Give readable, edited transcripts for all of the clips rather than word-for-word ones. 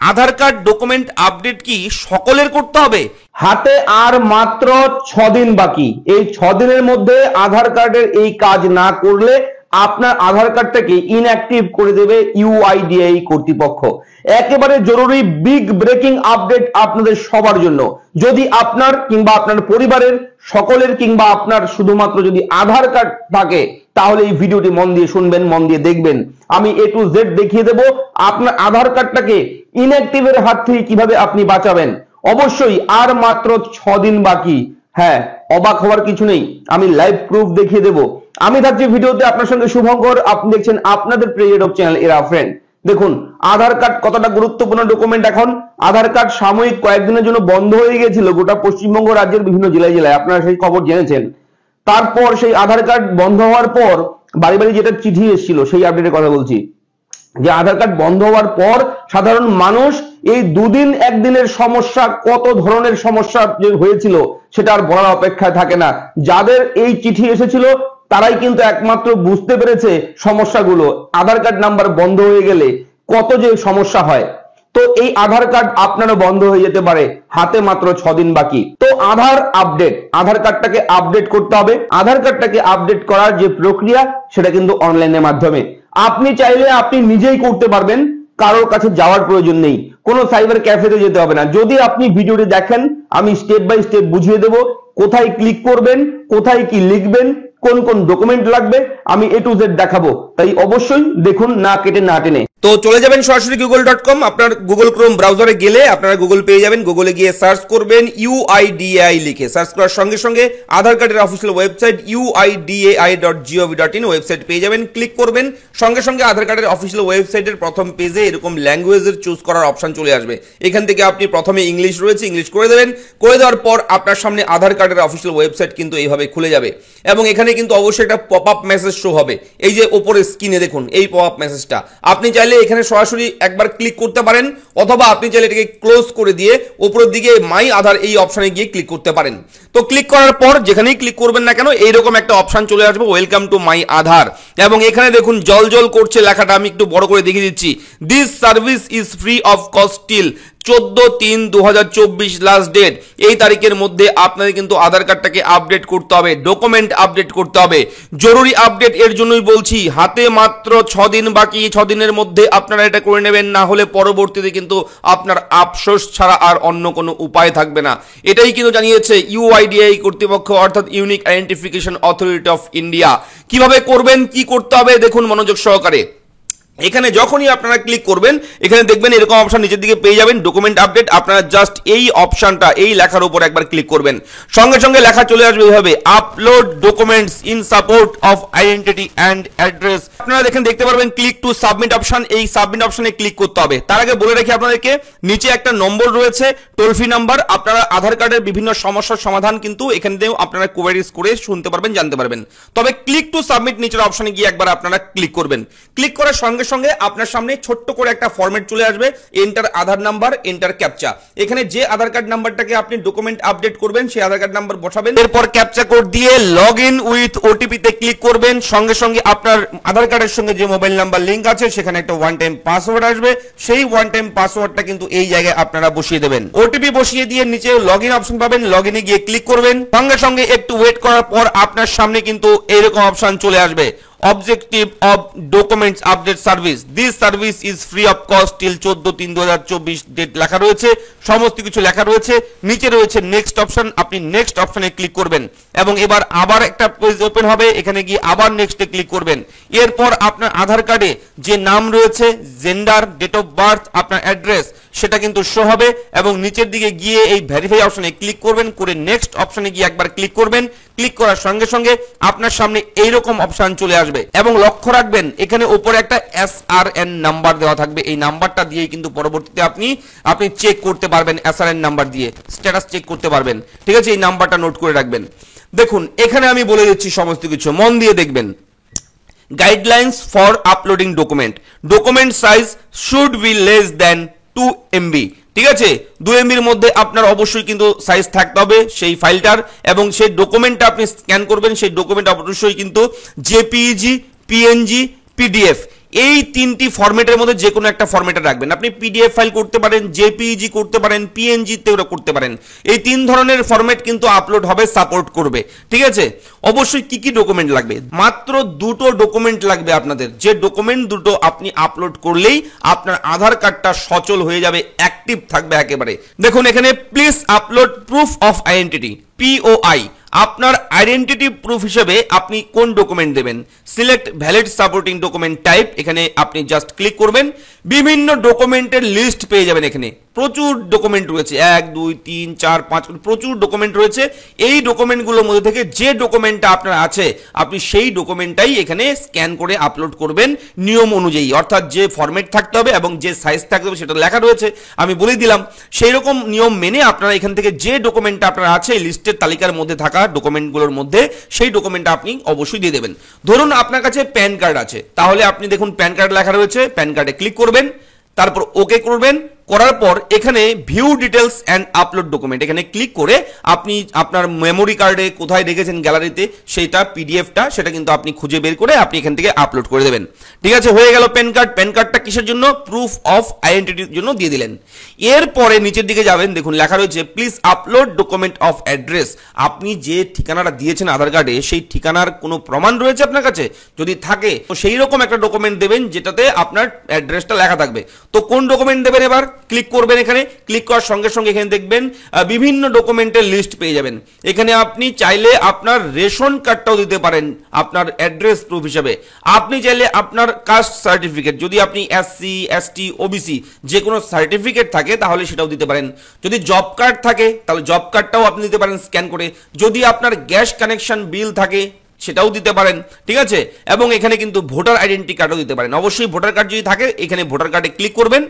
আধার card document update কি সকলের করতে হবে? হাতে আর মাত্র 6 দিন বাকি। এই 6 দিনের মধ্যে আধার কার্ডের এই কাজ না করলে আপনার আধার কার্ডটাকে ইনঅ্যাক্টিভ করে দেবে ইউআইডিএআই কর্তৃপক্ষ। একেবারে জরুরি বিগ ব্রেকিং আপডেট আপনাদের সবার জন্য। যদি আপনার কিংবা আপনার পরিবারের সকলের কিংবা আপনার শুধুমাত্র যদি আধার কার্ড থাকে তাহলে এই ভিডিওটি মন দিয়ে শুনবেন, মন দিয়ে দেখবেন। আমি A to Z দেখিয়ে দেব আপনার আধার কার্ডটাকে ইনঅ্যাক্টিভের হাত থেকে কিভাবে আপনি বাঁচাবেন। অবশ্যই আর মাত্র 6 দিন বাকি। হ্যাঁ, অবাক হওয়ার কিছু নেই, আমি লাইভ প্রুফ দেখিয়ে দেব। আমি থাকছি ভিডিওতে আপনার সঙ্গে শুভঙ্কর, আপনি দেখছেন আপনাদের প্রিয় ইউটিউব চ্যানেল এরা ফ্রেন্ড। দেখুন আধার কার্ড কতটা গুরুত্বপূর্ণ ডকুমেন্ট। এখন আধার কার্ড সাময়িক কয়েকদিনের জন্য বন্ধ হয়ে গিয়েছিল গোটা পশ্চিমবঙ্গ রাজ্যের বিভিন্ন জেলায় জেলায়, আপনারা সেই খবর জেনেছেন। তারপর সেই আধার কার্ড বন্ধ হওয়ার পর বাড়ি বাড়ি যেটা চিঠি এসেছিল সেই আপডেটের কথা বলছি, যে আধার কার্ড বন্ধ হওয়ার পর সাধারণ মানুষ এই দুদিন একদিনের সমস্যা কত ধরনের সমস্যা যে হয়েছিল সেটা আর বলার অপেক্ষায় থাকে না। যাদের এই চিঠি এসেছিল তারাই কিন্তু একমাত্র বুঝতে পেরেছে সমস্যাগুলো। আধার কার্ড নাম্বার বন্ধ হয়ে গেলে কত যে সমস্যা হয়। তো এই আধার কার্ড আপনারও বন্ধ হয়ে যেতে পারে, হাতে মাত্র 6 দিন বাকি। তো আধার আপডেট, আধার কার্ডটাকে আপডেট করতে হবে। আধার কার্ডটাকে আপডেট করার যে প্রক্রিয়া সেটা কিন্তু অনলাইনের মাধ্যমে। আপনি চাইলে আপনি নিজেই করতে পারবেন, কারোর কাছে যাওয়ার প্রয়োজন নেই, কোনো সাইবার ক্যাফেতে যেতে হবে না। যদি আপনি ভিডিওটি দেখেন আমি স্টেপ বাই স্টেপ বুঝিয়ে দেব কোথায় ক্লিক করবেন, কোথায় কি লিখবেন, কোন কোন ডকুমেন্ট লাগবে, আমি A to Z দেখাবো। তাই অবশ্যই দেখুন, না কেটে না টেনে। তো চলে যাবেন সরাসরি google.com। আপনার গুগল ক্রোম ব্রাউজারে গেলে আপনারা গুগল পেয়ে যাবেন। গুগলে গিয়ে সার্চ করবেন ইউআইডিএআই লিখে। সার্চ করার সঙ্গে সঙ্গে আধার কার্ডের অফিসিয়াল ওয়েবসাইট uidai.gov.in ওয়েবসাইট পেয়ে যাবেন। ক্লিক করবেন, সঙ্গে সঙ্গে আধার কার্ডের অফিসিয়াল ওয়েবসাইটের প্রথম পেজে এরকম ল্যাঙ্গুয়েজের চুজ করার অপশন চলে আসবে। এখান থেকে আপনি প্রথমে ইংলিশ রয়েছে, ইংলিশ করে দেবেন। করে দেওয়ার পর আপনার সামনে আধার কার্ডের অফিসিয়াল ওয়েবসাইট কিন্তু এইভাবে খুলে যাবে এবং এখানে কিন্তু অবশ্যই একটা পপ আপ মেসেজ শো হবে। এই যে উপরে স্ক্রিনে দেখুন এই পপ আপ মেসেজটা, আপনি চাইলে এখানে সরাসরি একবার ক্লিক করতে পারেন অথবা আপনি চাইলে এটাকে ক্লোজ করে দিয়ে উপরের দিকে মাই আধার এই অপশনে গিয়ে ক্লিক করতে পারেন। তো ক্লিক করার পর যেখানেই ক্লিক করবেন না কেন এইরকম একটা অপশন চলে আসবে, ওয়েলকাম টু মাই আধার। এবং এখানে দেখুন জল জল করছে লেখাটা, আমি একটু বড় করে দেখিয়ে দিচ্ছি। This service is free of cost till 14/3/2024 last date. এই তারিখের মধ্যে আপনাদের কিন্তু আধার কার্ডটাকে আপডেট করতে হবে, ডকুমেন্ট আপডেট করতে হবে। জরুরি আপডেট এর জন্যই বলছি, হাতে মাত্র 6 দিন বাকি। 6 দিনের মধ্যে আপনারা এটা করে নেবেন, না হলে পরবর্তীতে কিন্তু আপনার আফসোস ছাড়া আর অন্য কোনো উপায় থাকবে না। এটাই কিন্তু জানিয়েছে ইউআইডিএআই কর্তৃপক্ষ, অর্থাৎ unique identification authority of India. কিভাবে করবেন, কি করতে হবে দেখুন মনোযোগ সহকারে। এখানে যখনই আপনারা ক্লিক করবেন এখানে দেখবেন এরকম অপশন নিচের দিকে পেয়ে যাবেন, ডকুমেন্ট আপডেট। আপনারা জাস্ট এই অপশনটা, এই লেখার উপর একবার ক্লিক করবেন, সঙ্গে সঙ্গে লেখা চলে আসবে এইভাবে, upload documents in support of identity and address. আপনারা দেখতে পারবেন ক্লিক টু সাবমিট অপশন, এই সাবমিট অপশনে ক্লিক করতে হবে। তার আগে বলে রাখি আপনাদেরকে, নিচে একটা নম্বর রয়েছে, টোল ফ্রি নাম্বার। আপনারা আধার কার্ডের বিভিন্ন সমস্যার সমাধান কিন্তু এখানেও আপনারা কোয়ারিজ করে শুনতে পারবেন, জানতে পারবেন। তবে ক্লিক টু সাবমিট নিচের অপশনে গিয়ে একবার আপনারা ক্লিক করবেন। ক্লিক করার সঙ্গে সঙ্গে আপনার সামনে ছোট্ট করে একটা ফরম্যাট চলে আসবে, এন্টার আধার নাম্বার, এন্টার ক্যাপচা। এখানে যে আধার কার্ড নাম্বারটাকে আপনি ডকুমেন্ট আপডেট করবেন সেই আধার কার্ড নাম্বার বসাবেন, এরপর ক্যাপচা কোড দিয়ে লগইন উইথ ওটিপি তে ক্লিক করবেন। সঙ্গে সঙ্গে আপনার আধার কার্ডের সঙ্গে যে মোবাইল নাম্বার লিংক আছে সেখানে একটা ওয়ান টাইম পাসওয়ার্ড আসবে, সেই ওয়ান টাইম পাসওয়ার্ডটা কিন্তু এই জায়গায় আপনারা বসিয়ে দেবেন। ওটিপি বসিয়ে দিয়ে নিচে লগইন অপশন পাবেন, লগইনে গিয়ে ক্লিক করবেন। সঙ্গে সঙ্গে একটু ওয়েট করার পর আপনার সামনে কিন্তু এইরকম অপশন চলে আসবে, Objective of Documents Update Service. This service is free of cost till 14/3/2024 date লেখা রয়েছে, সমস্ত কিছু লেখা রয়েছে। নিচে রয়েছে নেক্সট অপশন, আপনি নেক্সট অপশনে ক্লিক করবেন এবং এবার আবার একটা পেজ ওপেন হবে, এখানে গিয়ে আবার নেক্সটে ক্লিক করবেন। এরপর আপনার আধার কার্ডে যে নাম রয়েছে, জেন্ডার, ডেট অফ বার্থ, আপনার অ্যাড্রেস সেটা কিন্তু শো হবে এবং নিচের দিকে গিয়ে এই ভেরিফাই অপশনে ক্লিক করবেন, করে নেক্সট অপশনে গিয়ে একবার ক্লিক করবেন। ক্লিক করার সঙ্গে সঙ্গে আপনার সামনে এইরকম অপশন চলে আসবে এবং লক্ষ্য রাখবেন এখানে উপরে একটা SRN নাম্বার দেওয়া থাকবে। এই নাম্বারটা দিয়ে কিন্তু পরবর্তীতে আপনি চেক করতে পারবেন, SRN নাম্বার দিয়ে স্ট্যাটাস চেক করতে পারবেন। ঠিক আছে, এই নাম্বারটা নোট করে রাখবেন। দেখুন এখানে আমি বলে দিচ্ছি সমস্ত কিছু, মন দিয়ে দেখবেন। Guidelines for uploading document size should be less than 2 MB। ঠিক আছে, 2 MBর মধ্যে আপনার অবশ্যই কিন্তু সাইজ থাকতে হবে সেই ফাইলটার, এবং সেই ডকুমেন্টটা আপনি স্ক্যান করবেন, সেই ডকুমেন্ট অবশ্যই কিন্তু JPEG, PNG, PDF এই তিনটি ফরম্যাটের মধ্যে যে কোনো একটা ফরম্যাটে রাখবেন। আপনি পিডিএফ ফাইল করতে পারেন, জেপিইজি করতে পারেন, পিএনজি তে করতে পারেন। এই তিন ধরনের ফরম্যাট কিন্তু আপলোড হবে, সাপোর্ট করবে। ঠিক আছে, অবশ্যই কি কি ডকুমেন্ট লাগবে? মাত্র দুটো ডকুমেন্ট লাগবে আপনাদের, যে ডকুমেন্ট দুটো আপনি আপলোড করলেই আপনার আধার কার্ডটা সচল হয়ে যাবে, অ্যাক্টিভ থাকবে একেবারে। দেখুন এখানে please upload proof of identity, POI। আপনার আইডেন্টিটি প্রুফ হিসেবে আপনি কোন ডকুমেন্ট দেবেন? Select valid supporting document type, এখানে আপনি জাস্ট ক্লিক করবেন। বিভিন্ন ডকুমেন্টের লিস্ট পেয়ে যাবেন। এখানে প্রচুর ডকুমেন্ট রয়েছে, 1 2 3 4 5 প্রচুর ডকুমেন্ট রয়েছে। এই ডকুমেন্টগুলোর মধ্যে থেকে যে ডকুমেন্টটা আপনার আছে আপনি সেই ডকুমেন্টটাই এখানে স্ক্যান করে আপলোড করবেন নিয়ম অনুযায়ী, অর্থাৎ যে ফরম্যাট থাকতে হবে এবং যে সাইজ থাকতে হবে সেটা লেখা রয়েছে, আমি বলে দিলাম। সেই রকম নিয়ম মেনে আপনারা এখান থেকে যে ডকুমেন্টটা আপনার আছে লিস্টের তালিকার মধ্যে থাকা ডকুমেন্টগুলোর মধ্যে সেই ডকুমেন্টটা আপনি অবশ্যই দিয়ে দেবেন। ধরুন আপনার কাছে প্যান কার্ড আছে, তাহলে আপনি দেখুন প্যান কার্ড লেখা রয়েছে, প্যান কার্ডে ক্লিক করবেন, তারপর ওকে করবেন। করার পর এখানে view details and upload document, এখানে ক্লিক করে আপনি আপনার মেমোরি কার্ডে কোথায় রেখেছেন গ্যালারিতে সেইটা পিডিএফটা সেটা কিন্তু আপনি খুঁজে বের করে আপনি এখান থেকে আপলোড করে দেবেন। ঠিক আছে, হয়ে গেল প্যান কার্ড। প্যান কার্ডটা কিসের জন্য? প্রুফ অফ আইডেন্টিটির জন্য দিয়ে দিলেন। এরপরে নিচের দিকে যাবেন, দেখুন লেখা রয়েছে please upload document of address. আপনি যে ঠিকানাটা দিয়েছেন আধার কার্ডে সেই ঠিকানার কোনো প্রমাণ রয়েছে আপনার কাছে? যদি থাকে তো সেই রকম একটা ডকুমেন্ট দেবেন যেটাতে আপনার অ্যাড্রেসটা লেখা থাকবে। তো কোন ডকুমেন্ট দেবেন? এবার ক্লিক করবেন, এখানে ক্লিক করার সঙ্গে সঙ্গে এখানে দেখবেন বিভিন্ন ডকুমেন্টের লিস্ট পেয়ে যাবেন। এখানে আপনি চাইলে আপনার রেশন কার্ডটাও দিতে পারেন আপনার অ্যাড্রেস প্রুফ হিসেবে। আপনি চাইলে আপনার কাস্ট সার্টিফিকেট, যদি আপনি SC ST OBC যে কোনো সার্টিফিকেট থাকে তাহলে সেটাও দিতে পারেন। যদি জব কার্ড থাকে তাহলে জব কার্ডটাও আপনি দিতে পারেন স্ক্যান করে। যদি আপনার গ্যাস কানেকশন বিল থাকে সেটাও দিতে পারেন। ঠিক আছে, এবং এখানে কিন্তু ভোটার আইডেন্টি কার্ডও দিতে পারেন। অবশ্যই ভোটার কার্ড যদি থাকে এখানে ভোটার কার্ডে ক্লিক করবেন,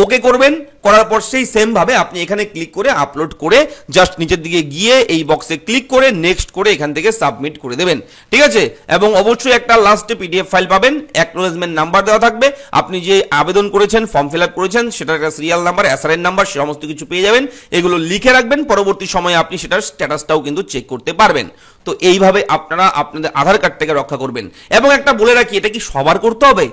ওকে করবেন। করার পর সেই সেম ভাবে আপনি এখানে ক্লিক করে আপলোড করে জাস্ট নিচের দিকে গিয়ে এই বক্সে ক্লিক করে নেক্সট করে এখান থেকে সাবমিট করে দেবেন। ঠিক আছে, এবং অবশ্যই একটা লাস্টে পিডিএফ ফাইল পাবেন, অ্যাকনোলেজমেন্ট নাম্বার দেওয়া থাকবে, আপনি যে আবেদন করেছেন ফর্ম ফিল আপ করেছেন সেটার একটা সিরিয়াল নাম্বার, SRN নাম্বার, সমস্ত কিছু পেয়ে যাবেন। এগুলো লিখে রাখবেন, পরবর্তী সময়ে আপনি সেটার স্ট্যাটাসটাও কিন্তু চেক করতে পারবেন। তো এইভাবে আপনারা আপনাদের আধার কার্ডটাকে রক্ষা করবেন। এবং একটা বলে রাখি, এটা কি সবার করতে হবে?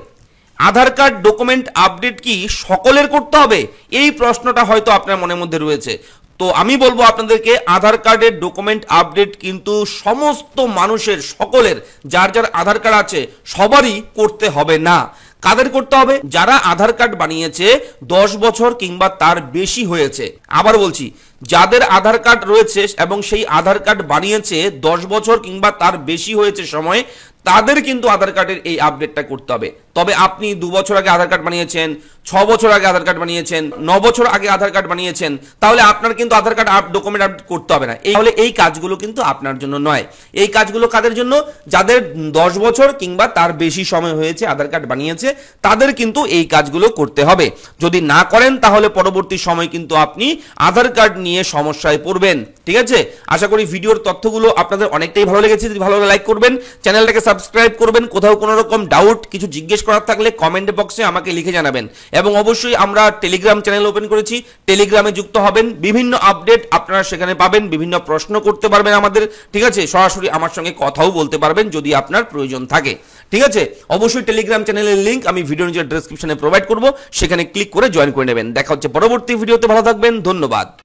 আধার কার্ড ডকুমেন্ট আপডেট কি সকলের করতে হবে? এই প্রশ্নটা হয়তো আপনার মনের মধ্যে রয়েছে। তো আমি বলবো আপনাদেরকে আধার কার্ডের ডকুমেন্ট আপডেট কিন্তু সমস্ত মানুষের, সকলের, যার যার আধার কার্ড আছে সবারই করতে হবে না। কাদের করতে হবে? যারা আধার কার্ড বানিয়েছে 10 বছর কিংবা তার বেশি হয়েছে। আবার বলছি, যাদের আধার কার্ড রয়েছে এবং সেই আধার কার্ড বানিয়েছে 10 বছর কিংবা তার বেশি হয়েছে সময়, তাদের কিন্তু আধার কার্ডের এই আপডেটটা করতে হবে। তবে আপনি 2 বছর আগে আধার কার্ড বানিয়েছেন, 6 বছর আগে আধার কার্ড বানিয়েছেন, 9 বছর আগে আধার কার্ড বানিয়েছেন, তাহলে আপনার কিন্তু আধার কার্ড ডকুমেন্ট আপডেট করতে হবে না। তাহলে এই কাজগুলো কিন্তু আপনার জন্য নয়। এই কাজগুলো কাদের জন্য? যাদের 10 বছর কিংবা তার বেশি সময় হয়েছে আধার কার্ড বানিয়েছে, তাদের কিন্তু এই কাজগুলো করতে হবে। যদি না করেন তাহলে পরবর্তী সময় কিন্তু আপনি আধার কার্ড নিয়ে সমস্যায় পড়বেন। ঠিক আছে, আশা করি ভিডিওর তথ্যগুলো আপনাদের অনেকটাই ভালো লেগেছে। যদি ভালো লাগে লাইক করবেন, চ্যানেলটাকে সাবস্ক্রাইব করবেন। কোথাও কোনো রকম ডাউট, কিছু জিজ্ঞেস করার থাকলে কমেন্ট বক্সে আমাকে লিখে জানাবেন। এবং অবশ্যই আমরা টেলিগ্রাম চ্যানেল ওপেন করেছি, টেলিগ্রামে যুক্ত হবেন, বিভিন্ন আপডেট আপনারা সেখানে পাবেন, বিভিন্ন প্রশ্ন করতে পারবেন আমাদের। ঠিক আছে, সরাসরি আমার সঙ্গে কথাও বলতে পারবেন যদি আপনার প্রয়োজন থাকে। ঠিক আছে, অবশ্যই টেলিগ্রাম চ্যানেলের লিংক আমি ভিডিও নিচের ডেসক্রিপশনে প্রোভাইড করব, সেখানে ক্লিক করে জয়েন করে নেবেন। দেখা হচ্ছে পরবর্তী ভিডিওতে, ভালো থাকবেন, ধন্যবাদ।